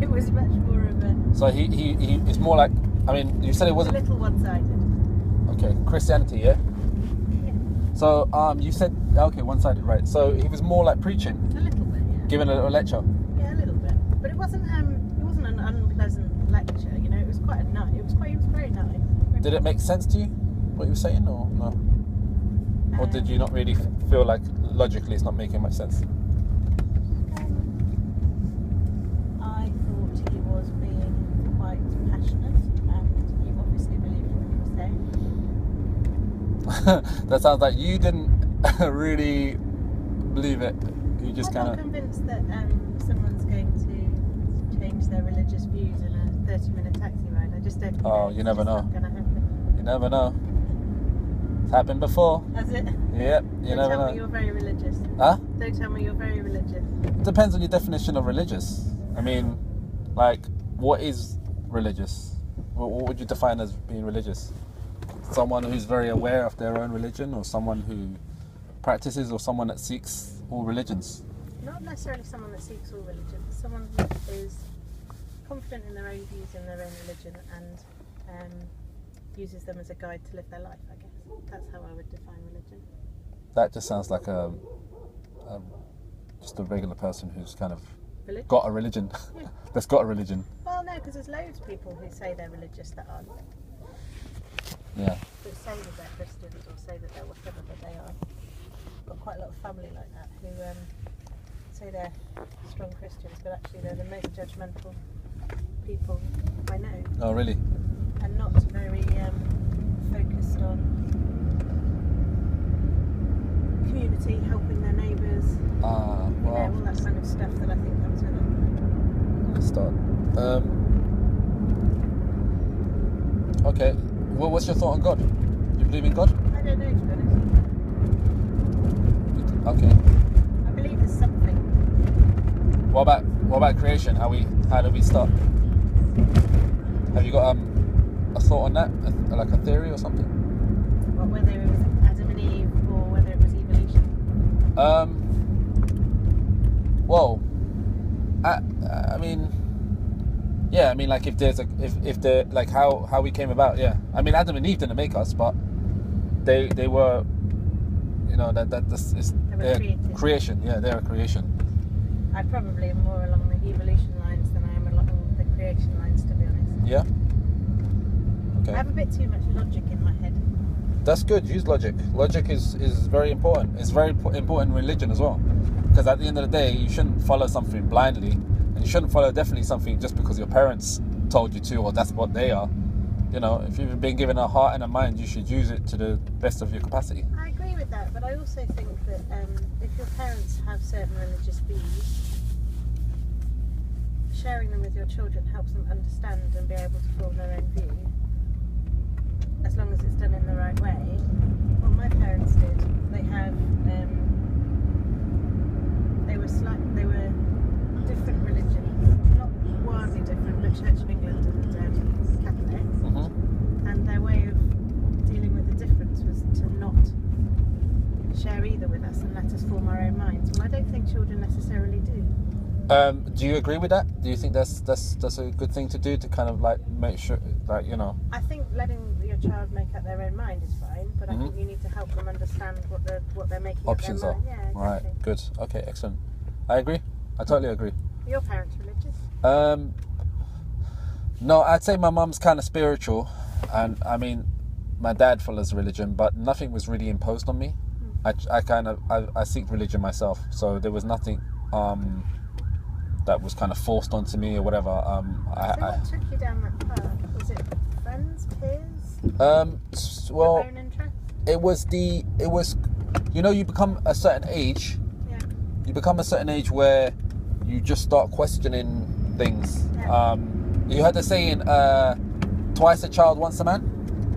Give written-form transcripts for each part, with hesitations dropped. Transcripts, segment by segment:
It was much more of a... So he it's more like, I mean, you said it wasn't... a little one-sided. Okay, Christianity, yeah? Yeah. So, you said, okay, one-sided, right. So he was more like preaching? A little bit, yeah. Giving a lecture? Yeah, a little bit. But it wasn't an unpleasant lecture, you know, it was quite nice. It was very nice. Did it make sense to you, what you were saying, or no? Or did you not really feel like logically it's not making much sense? I thought he was being quite passionate, and he obviously believed what he was saying. That sounds like you didn't really believe it. You just kind I'm of... not convinced that someone's going to change their religious views in a 30-minute taxi ride. I just don't think you never know. Not gonna happen. You never know. It's happened before. Has it? Yep, you never know. Don't tell me you're very religious. Huh? Don't tell me you're very religious. It depends on your definition of religious. I mean, like, what is religious? What would you define as being religious? Someone who's very aware of their own religion, or someone who practices, or someone that seeks all religions? Not necessarily someone that seeks all religions. Someone who is confident in their own views and their own religion, and uses them as a guide to live their life, I guess. That's how I would define religion. That just sounds like just a regular person who's kind of Religion? got a religion. Yeah. That's got a religion. Well, no, because there's loads of people who say they're religious that aren't. Yeah. Who say that they're Christians or say that they're whatever, but they are. Got quite a lot of family like that who say they're strong Christians, but actually they're the most judgmental people I know. Oh, really? And not very focused on community, helping their neighbours. Well, You know, all that kind of stuff that I think comes with it. let's start. Okay. Well, what's your thought on God? You believe in God? I don't know, to be honest. Okay. I believe there's something. What about creation? How do we start? Have you got a thought on that? Like a theory or something? Well, whether it was Adam and Eve or whether it was evolution. Well, I mean, yeah. I mean, like if the like how we came about. Yeah. I mean, Adam and Eve didn't make us, but they were, you know, that's creation. Yeah, they're a creation. I probably am more along the evolution lines than I am along the creation lines, to be honest. Yeah. Okay. I have a bit too much logic in my head. That's good. Use logic. Logic is very important. It's very important in religion as well. Because at the end of the day, you shouldn't follow something blindly, and you shouldn't follow definitely something just because your parents told you to, or that's what they are. You know, if you've been given a heart and a mind, you should use it to the best of your capacity. I agree with that, but I also think that if your parents have certain religious views, sharing them with your children helps them understand and be able to form their own view, as long as it's done in the right way. What my parents did, they have they were different religions, not wildly different, but Church of England and Catholic. Mm-hmm. And their way of dealing with the difference was to not share either with us and let us form our own minds. Well, I don't think children necessarily do. Do you agree with that? Do you think that's a good thing to do, to kind of like make sure, like, you know? I think letting your child make up their own mind is fine, but I think you need to help them understand what they're making Options up are. their mind. Yeah, exactly. Right. Good. Okay. Excellent. I agree. I totally agree. Are your parents religious? No, I'd say my mum's kind of spiritual, and I mean, my dad follows religion, but nothing was really imposed on me. I seek religion myself, so there was nothing that was kind of forced onto me or whatever. So what took you down that path? Was it friends, peers? Well, your own interest? it was you know, you become a certain age. Yeah. You become a certain age where you just start questioning things. Yeah. You heard the saying, twice a child, once a man?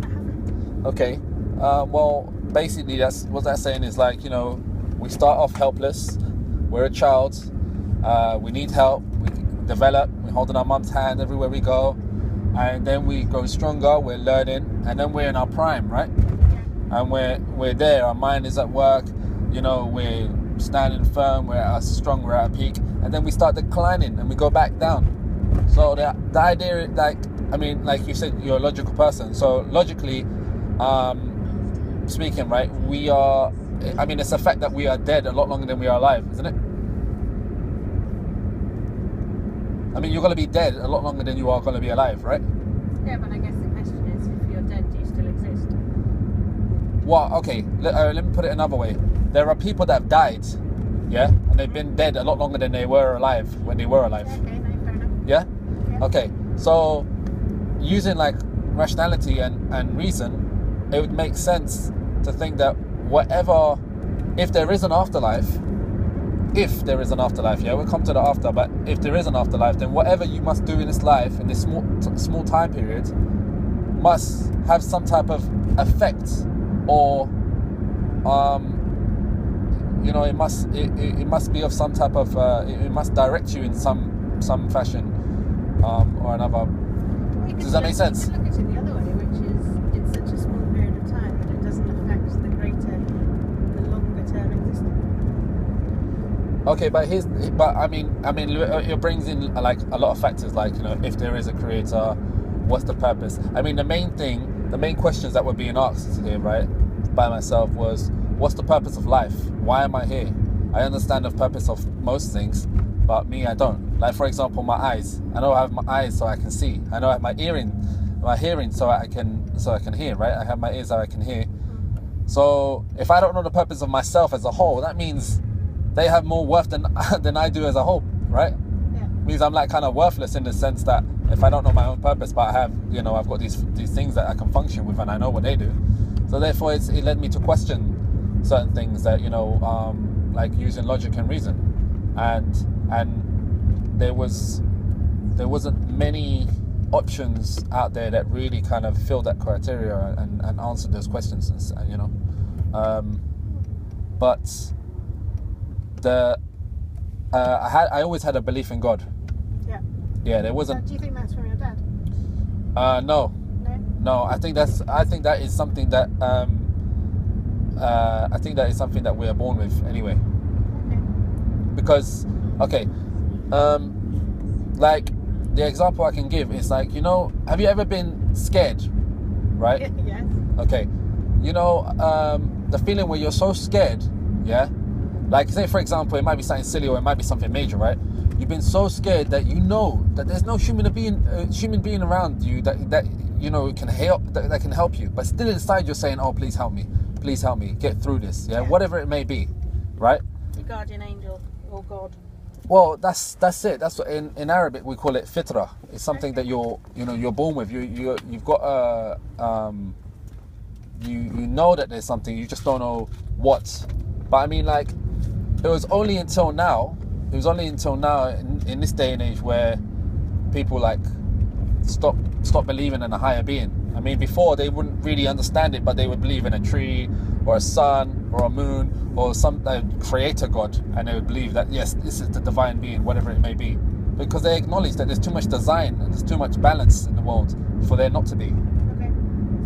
I haven't. Okay. Well, basically, that's what that saying is like. You know, we start off helpless. We're a child. We need help. We develop. We're holding our mum's hand everywhere we go, and then we grow stronger. We're learning, and then we're in our prime, right? Yeah. And we're there. Our mind is at work. You know, we're standing firm. We're at our strong. We're at our peak, and then we start declining, and we go back down. So the idea, like, I mean, like you said, you're a logical person. So logically, speaking, right, we are. I mean, it's a fact that we are dead a lot longer than we are alive, isn't it? I mean, you're going to be dead a lot longer than you are going to be alive, right? Yeah, but I guess the question is, if you're dead, do you still exist? Well, okay, let me put it another way. There are people that have died, yeah, and they've been dead a lot longer than they were alive when they were alive. Okay, no, fair enough. Yeah? Yeah. Okay, so using like rationality and reason, it would make sense to think that whatever, if there is an afterlife, yeah, we'll come to the after, but if there is an afterlife, then whatever you must do in this life, in this small time period, must have some type of effect, or you know, it must be of some type of it must direct you in some fashion or another. Does that make sense? You can look at it the other way, which is it's such a small period of time that it doesn't affect the longer term existence. Okay, but I mean, it brings in like a lot of factors, like, you know, if there is a creator, what's the purpose? I mean, the main questions that were being asked here, right, by myself was, what's the purpose of life? Why am I here? I understand the purpose of most things, but me, I don't. Like, for example, my eyes. I know I have my eyes so I can see. I know I have my hearing so I can hear, right? I have my ears so I can hear. So if I don't know the purpose of myself as a whole, that means they have more worth than I do as a whole, right? Yeah. It means I'm like kind of worthless in the sense that if I don't know my own purpose, but I have, you know, I've got these things that I can function with and I know what they do. So therefore it led me to question certain things that, you know, like using logic and reason, and there wasn't many options out there that really kind of filled that criteria and answered those questions, and you know, but I always had a belief in God. Yeah, there wasn't. Do you think that's from your dad? No. I think that is something that we are born with anyway. Okay. Because, okay, like the example I can give is like, you know, have you ever been scared, right? Yes. Okay, you know, the feeling where you're so scared, yeah, like say for example, it might be something silly or it might be something major, right? You've been so scared that you know that there's no human being around you that you know can help that can help you, but still inside you're saying, oh, please help me, get through this, yeah. Whatever it may be, right? Your guardian angel or God. Well, that's it. That's what in Arabic we call it fitra. It's something that you're born with. You've got you know that there's something, you just don't know what. But I mean, like, it was only until now in this day and age where people like stop believing in a higher being. I mean, before they wouldn't really understand it, but they would believe in a tree or a sun or a moon or some creator God, and they would believe that, yes, this is the divine being, whatever it may be, because they acknowledge that there's too much design and there's too much balance in the world for there not to be. Okay.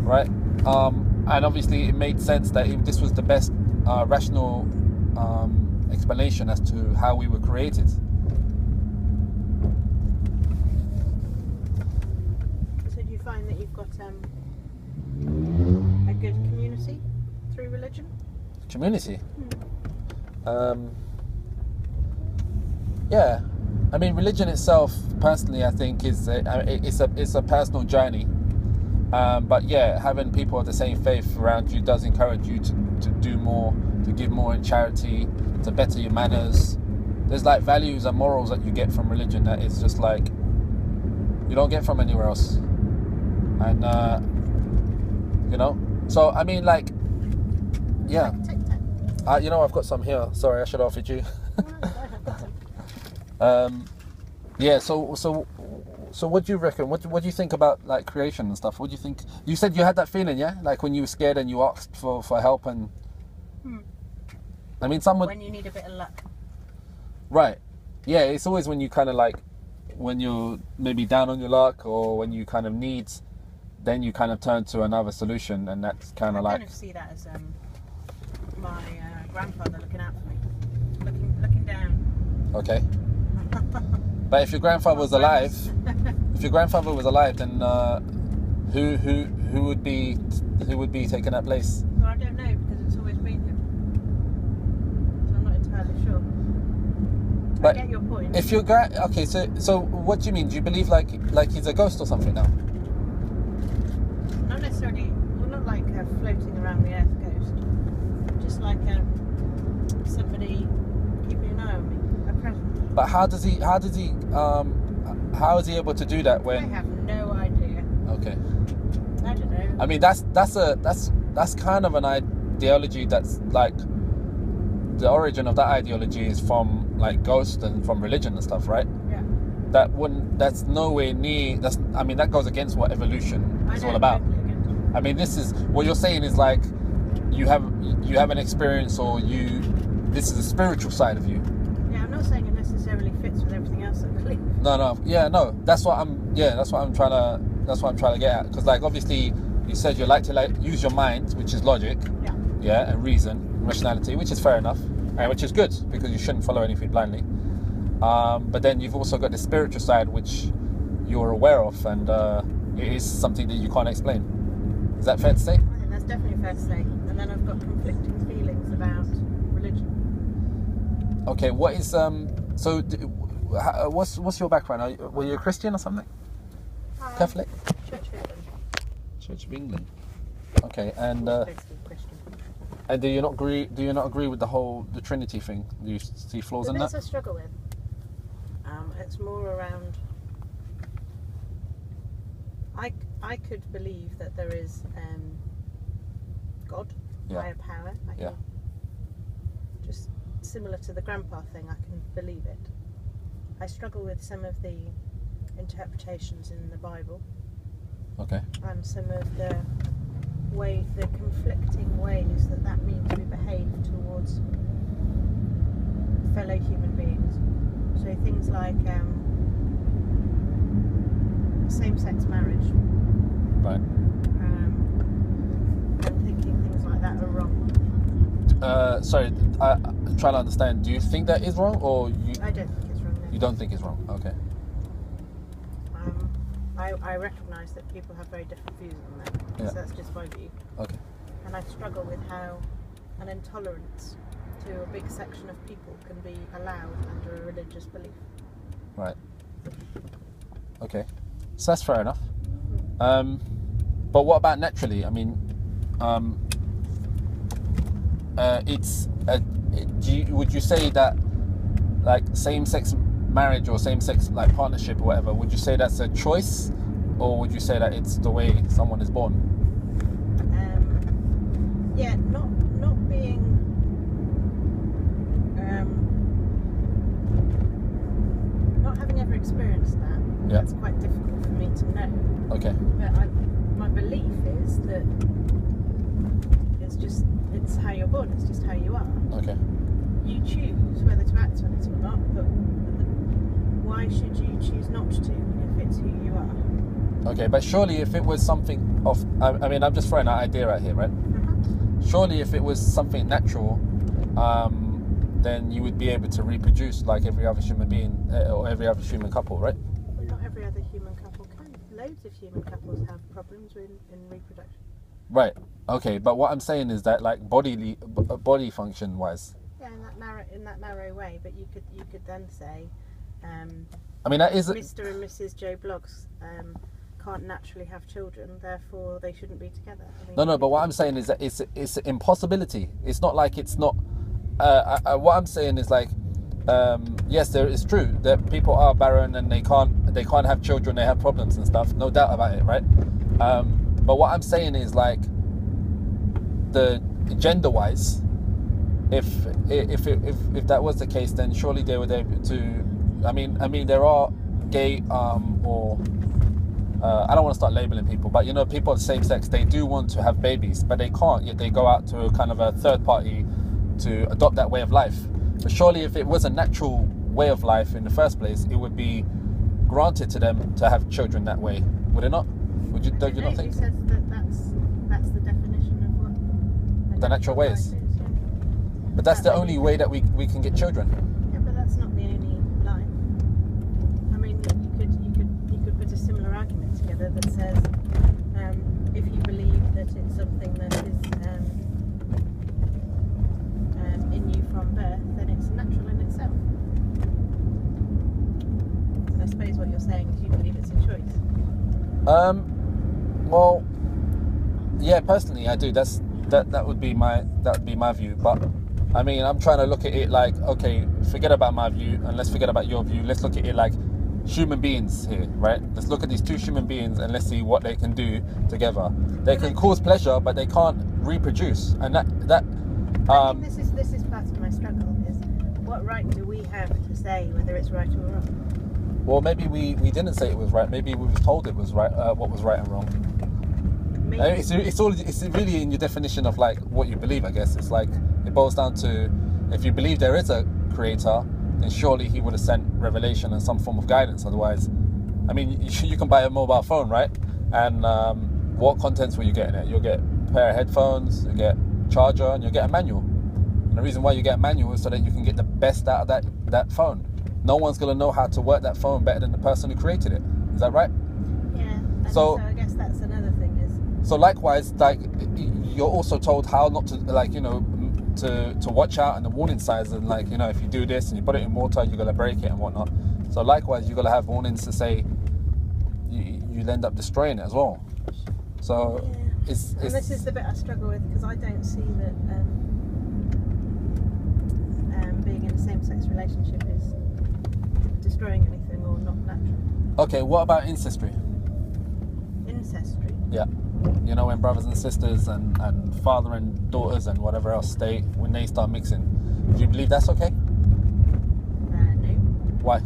Right? And obviously it made sense that if this was the best rational explanation as to how we were created. So do you find that you've got a good community through religion? Community? Yeah. I mean, religion itself, personally, I think it's a personal journey. But yeah, having people of the same faith around you does encourage you to do more, to give more in charity, to better your manners. There's like values and morals that you get from religion that it's just like you don't get from anywhere else. And you know, so I mean, like, yeah. You know, I've got some here. Sorry, I should have offered you. Yeah. So what do you reckon? What do you think about like creation and stuff? What do you think? You said you had that feeling, yeah, like when you were scared and you asked for help, and I mean, when you need a bit of luck. Right. Yeah. It's always when you kind of like when you're maybe down on your luck, or when you kind of need, then you kind of turn to another solution, and that's kind of like. I kind of see that as my grandfather looking out for me, looking down. Okay. But if your grandfather was alive, If your grandfather was alive, then who would be taking that place? Well, I don't know because it's always been him. So I'm not entirely sure. But I get your point. if your okay, so what do you mean? Do you believe like he's a ghost or something now? Not necessarily. Well, not like a floating around the earth ghost. Just like somebody keeping an eye on me, a presence. But how is he able to do that when? I have no idea. Okay. I don't know. I mean, that's kind of an ideology that's like the origin of that ideology is from like ghosts and from religion and stuff, right? Yeah. That's nowhere near. That goes against what evolution is all about. Totally against it. I mean, this is what you're saying is like you have an experience or this is a spiritual side of you. Yeah, I'm not saying it necessarily fits with everything else I believe. No. Yeah, no. That's what I'm trying to get at. Because like obviously you said you like to use your mind, which is logic. Yeah. Yeah, and reason, rationality, which is fair enough, and which is good because you shouldn't follow anything blindly. But then you've also got the spiritual side, which you're aware of, and it is something that you can't explain. Is that fair to say? I think that's definitely fair to say. And then I've got conflicting feelings about religion. Okay, what is what's your background? Were you a Christian or something? Catholic? Church of England. Church of England. Okay, and Basically Christian. and do you not agree with the Trinity thing? Do you see flaws in But that? that's a struggle with. It's more around. I could believe that there is God, Yeah. higher power. Yeah. Just similar to the grandpa thing, I can believe it. I struggle with some of the interpretations in the Bible Okay. and some of the conflicting ways that means we behave towards fellow human beings. So things like same-sex marriage, Right. and thinking things like that are wrong. Sorry, I'm trying to understand. Do you think that is wrong, or you? I don't think it's wrong. No. You don't think it's wrong? Okay. I recognise that people have very different views on that. Yeah. So that's just my view. Okay. And I struggle with how an intolerance to a big section of people can be allowed under a religious belief. Right. Okay. So that's fair enough. But what about naturally? I mean, would you say that like same-sex marriage or same-sex like partnership or whatever, would you say that's a choice, or would you say that it's the way someone is born? Yeah, not being not having ever experienced that. Yeah. It's quite difficult for me to know. Okay. But my belief is that it's how you're born. It's just how you are. Okay. You choose whether to act on it or not, but why should you choose not to if it's who you are? Okay, but surely if it was something of, I mean, I'm just throwing an idea out here, right? Surely if it was something natural, then you would be able to reproduce like every other human being or every other human couple, right? Well, not every other human couple can. Loads of human couples have problems in reproduction. Right. Okay, but what I'm saying is that like body function wise. Yeah, in that narrow way. But you could then say, I mean that is Mr. and Mrs. Joe Bloggs can't naturally have children, therefore they shouldn't be together. I mean, no. But what I'm saying is that it's an impossibility. It's not like it's not. What I'm saying is like, yes, it's true that people are barren and they can't have children. They have problems and stuff. No doubt about it, right? But what I'm saying is like, the gender-wise, if that was the case, then surely they would be able to. I mean, there are gay or I don't want to start labeling people, but you know, people of the same sex, they do want to have babies, but they can't. Yet they go out to a kind of a third party to adopt that way of life. But surely, if it was a natural way of life in the first place, it would be granted to them to have children that way, would it not? Don't you not think? Says that that's the definition of what The natural ways. life is, yeah. But that's the only way that we can get children. Yeah, but that's not the only life. I mean, you could put a similar together that says if you believe that it's something that is in you from birth, then it's natural in itself. And I suppose what you're saying is you believe it's a choice. Well, yeah, personally I do. That would be my view. But I mean, I'm trying to look at it like, okay, forget about my view and let's forget about your view. Let's look at it like human beings here, right? Let's look at these two human beings and let's see what they can do together. They can cause pleasure, but they can't reproduce. And that I think this is part of my struggle, is what right do we have to say whether it's right or wrong? Well, maybe we didn't say it was right. Maybe we was told it was right, what was right and wrong. Maybe. It's really in your definition of like what you believe, I guess. It's like, it boils down to, if you believe there is a creator, then surely he would have sent revelation and some form of guidance. Otherwise, I mean, you can buy a mobile phone, right? And what contents will you get in it? You'll get a pair of headphones, you get a charger, and you'll get a manual. And the reason why you get a manual is so that you can get the best out of that phone. No one's going to know how to work that phone better than the person who created it. Is that right? Yeah. And So I guess that's another thing is... So likewise, like, you're also told how not to, like, you know, to watch out and the warning signs, and like, you know, if you do this and you put it in water, you're gonna break it and whatnot. So likewise, you're gonna have warnings to say you'll end up destroying it as well. So yeah. And this is the bit I struggle with, because I don't see that being in a same-sex relationship is destroying anything or not natural. Okay, what about ancestry? Ancestry? Yeah. You know, when brothers and sisters and father and daughters and whatever else when they start mixing, do you believe that's okay? No. Why?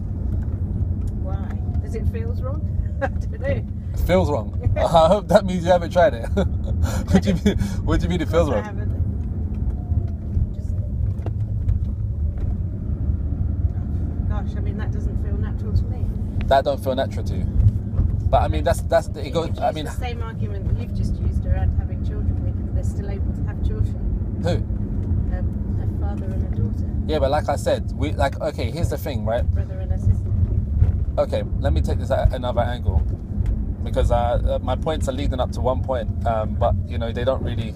Why? Does it feel wrong? I don't know. It feels wrong. I hope that means you haven't tried it. What do you mean it feels wrong? I haven't. Gosh, I mean, that doesn't feel natural to me. That don't feel natural to you. But I mean, that's it goes. I mean, the same argument that you've just used around having children, because they're still able to have children. Who? A father and a daughter. Yeah, but like I said, okay, here's the thing, right? Brother and a sister. Okay, let me take this at another angle, because my points are leading up to one point, but you know, they don't really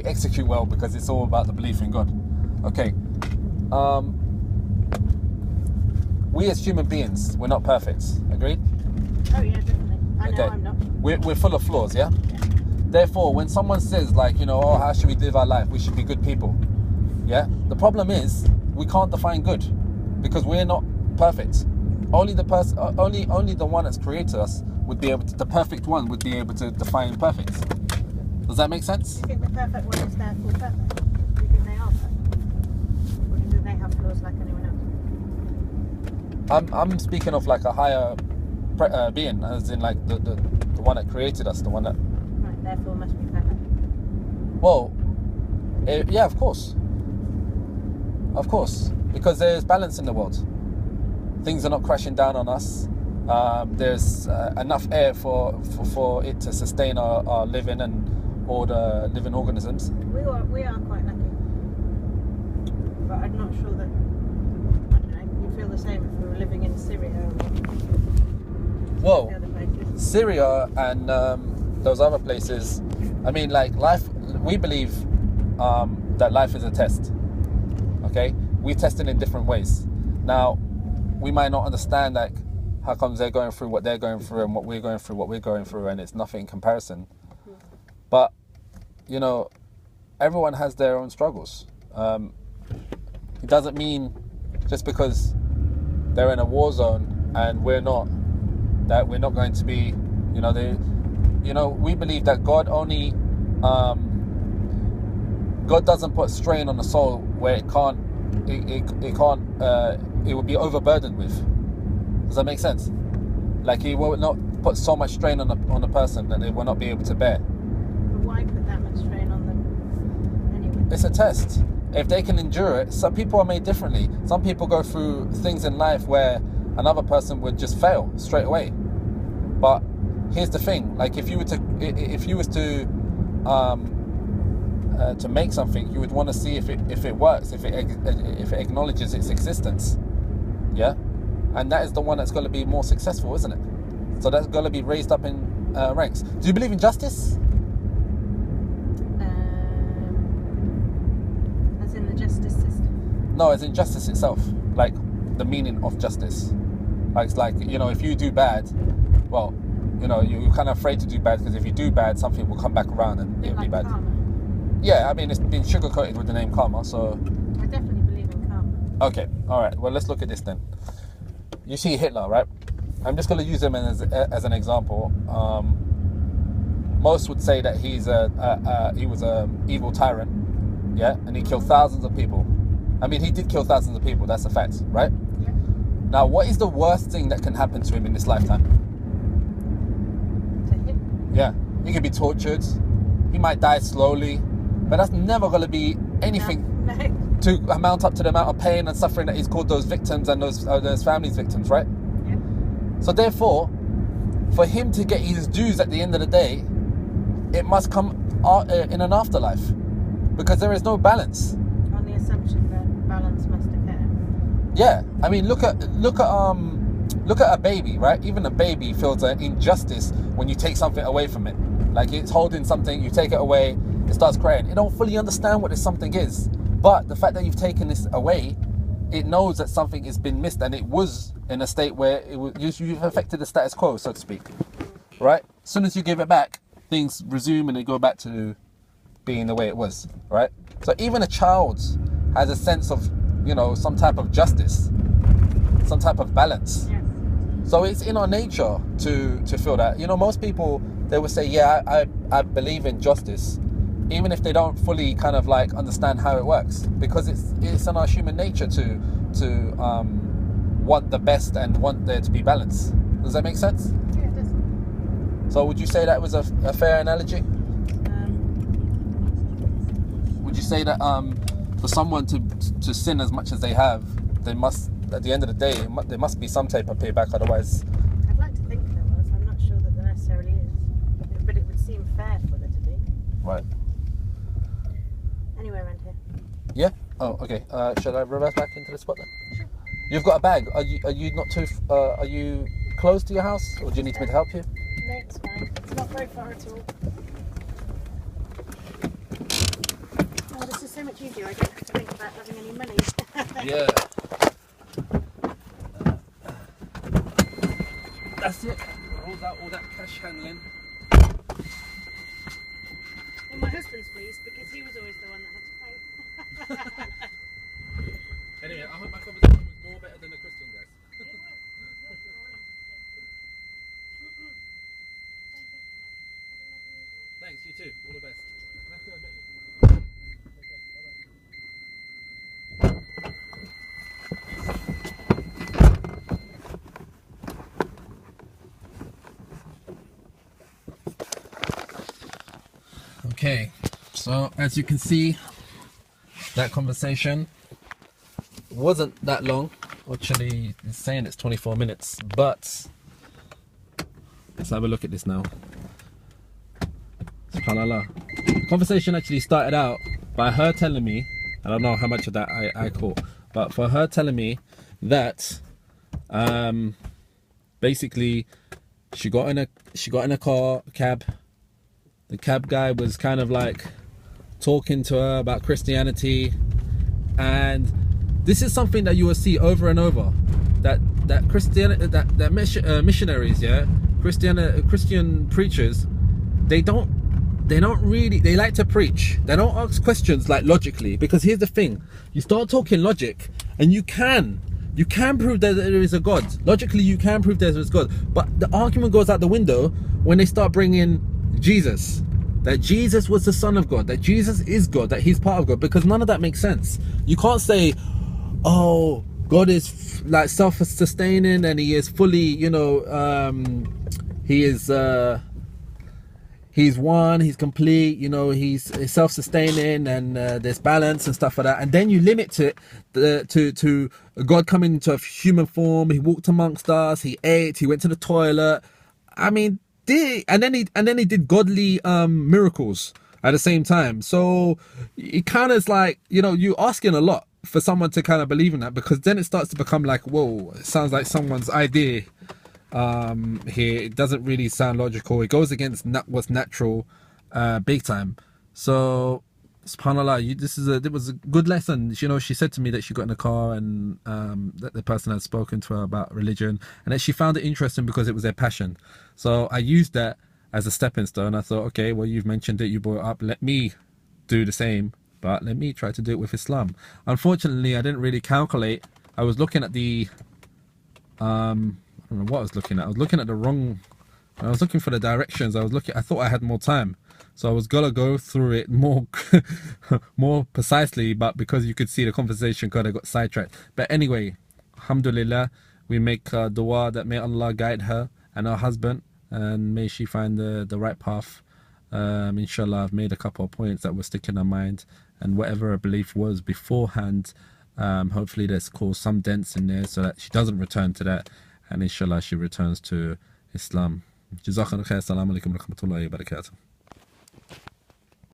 execute well, because it's all about the belief in God. Okay. We as human beings, we're not perfect. Agreed? Oh yeah, definitely. I know I'm not. We're full of flaws, yeah? Therefore, when someone says, like, you know, oh, how should we live our life? We should be good people. Yeah? The problem is, we can't define good, because we're not perfect. Only the one that's created us would be able to, the perfect one would be able to define perfect. Does that make sense? Do you think the perfect one is therefore perfect? Do you think they are perfect? Or do you think they have flaws like anyone else? I'm speaking of like a higher being, as in like the one that created us, the one that... Right, therefore must be perfect. Well, yeah, of course. Of course. Because there's balance in the world. Things are not crashing down on us. There's enough air for it to sustain our living and all the living organisms. We are quite lucky. But I'm not sure that, I don't know, you'd feel the same if we were living in Syria or Well, the other places. Syria and those other places, I mean, like, life, we believe that life is a test. Okay? We test it in different ways. Now, we might not understand, like, how comes they're going through what they're going through and what we're going through, and it's nothing in comparison. But, you know, everyone has their own struggles. It doesn't mean just because they're in a war zone and we're not, that we're not going to be, we believe that God only, God doesn't put strain on the soul where it would be overburdened with. Does that make sense? Like, He will not put so much strain on a person that they will not be able to bear. But why put that much strain on them anyway? It's a test. If they can endure it, some people are made differently. Some people go through things in life where another person would just fail straight away. But here's the thing: like, if you was to make something, you would want to see if it works, if it acknowledges its existence. Yeah, and that is the one that's going to be more successful, isn't it? So that's got to be raised up in ranks. Do you believe in justice? As in the justice system? No, as in justice itself. Like the meaning of justice. Like, it's like, you know, if you do bad, well, you know, you're kind of afraid to do bad, because if you do bad, something will come back around and it'll be bad. Karma. Yeah, I mean, it's been sugar-coated with the name karma, so... I definitely believe in karma. Okay, alright, well, let's look at this then. You see Hitler, right? I'm just going to use him as an example. Most would say that he was an evil tyrant, yeah? And he killed thousands of people. I mean, he did kill thousands of people, that's a fact, right? Yeah. Now, what is the worst thing that can happen to him in this lifetime? To him? Yeah, he could be tortured. He might die slowly, but that's never going to be anything No. to amount up to the amount of pain and suffering that he's caused those victims and those families' victims, right? Yeah. So therefore, for him to get his dues at the end of the day, it must come in an afterlife, because there is no balance. On the assumption that balance must occur. Yeah, I mean, look at a baby, right? Even a baby feels an injustice when you take something away from it. Like, it's holding something, you take it away, it starts crying. It don't fully understand what this something is, but the fact that you've taken this away, it knows that something has been missed, and it was in a state where you've affected the status quo, so to speak, right? As soon as you give it back, things resume and they go back to being the way it was, right? So even a child has a sense of, you know, some type of justice, some type of balance. Yes. So it's in our nature to feel that. You know, most people, they will say, yeah, I believe in justice, even if they don't fully kind of like understand how it works, because it's in our human nature to want the best and want there to be balance. Does that make sense? Yeah, it does. So would you say that was a fair analogy? Would you say that for someone to sin as much as they have, they must, at the end of the day, there must be some type of payback, otherwise... I'd like to think there was. I'm not sure that there necessarily is, but it would seem fair for there to be. Right. Anywhere around here. Yeah? Oh, okay. Should I reverse back into the spot then? Sure. You've got a bag. Are you not too... are you close to your house, or do you need me to help you? No, it's fine. It's not very far at all. Oh, this is so much easier. I don't have to think about having any money. Yeah. That's it. All that cash handling. Well, my husband's pleased because he was always the one that had to pay. Anyway, I hope my conversation was more better than the Christian guys. Thanks, you too. All the best. Nice to meet you. Okay, so as you can see, that conversation wasn't that long. Actually, it's saying it's 24 minutes, but let's have a look at this now. SubhanAllah. The conversation actually started out by her telling me, I don't know how much of that I caught, but for her telling me that basically she got in a cab. The cab guy was kind of like talking to her about Christianity, and this is something that you will see over and over, that missionaries, yeah, Christian preachers, they like to preach. They don't ask questions like logically, because here's the thing: you start talking logic, and you can prove that there is a God. Logically, you can prove there is God, but the argument goes out the window when they start bringing Jesus, that Jesus was the Son of God, that Jesus is God, that he's part of God, because none of that makes sense. You can't say, oh, God is like self-sustaining and he is fully, you know, he's one, he's complete, you know, he's self-sustaining, and there's balance and stuff like that, and then you limit it to God coming into a human form. He walked amongst us, he ate, he went to the toilet. I mean, and then he did godly miracles at the same time. So it kind of is like, you know, you're asking a lot for someone to kind of believe in that, because then it starts to become like, whoa, it sounds like someone's idea here. It doesn't really sound logical. It goes against what's natural, big time. So subhanallah, it was a good lesson. You know, she said to me that she got in a car and that the person had spoken to her about religion, and that she found it interesting because it was their passion. So I used that as a stepping stone. I thought, okay, well, you've mentioned it, you brought it up, let me do the same, but let me try to do it with Islam. Unfortunately, I didn't really calculate. I was looking at the I don't know what I was looking at. I was looking at the wrong, I was looking for the directions. I thought I had more time, so I was gonna go through it more more precisely, but because you could see the conversation, I got sidetracked. But anyway, alhamdulillah, we make dua that may Allah guide her and her husband, and may she find the right path. Inshallah, I've made a couple of points that were sticking in her mind, and whatever her belief was beforehand, hopefully that's caused some dents in there so that she doesn't return to that, and inshallah she returns to Islam. Jazakallah khair. Assalamu alaikum wa rahmatullahi wa barakatuh.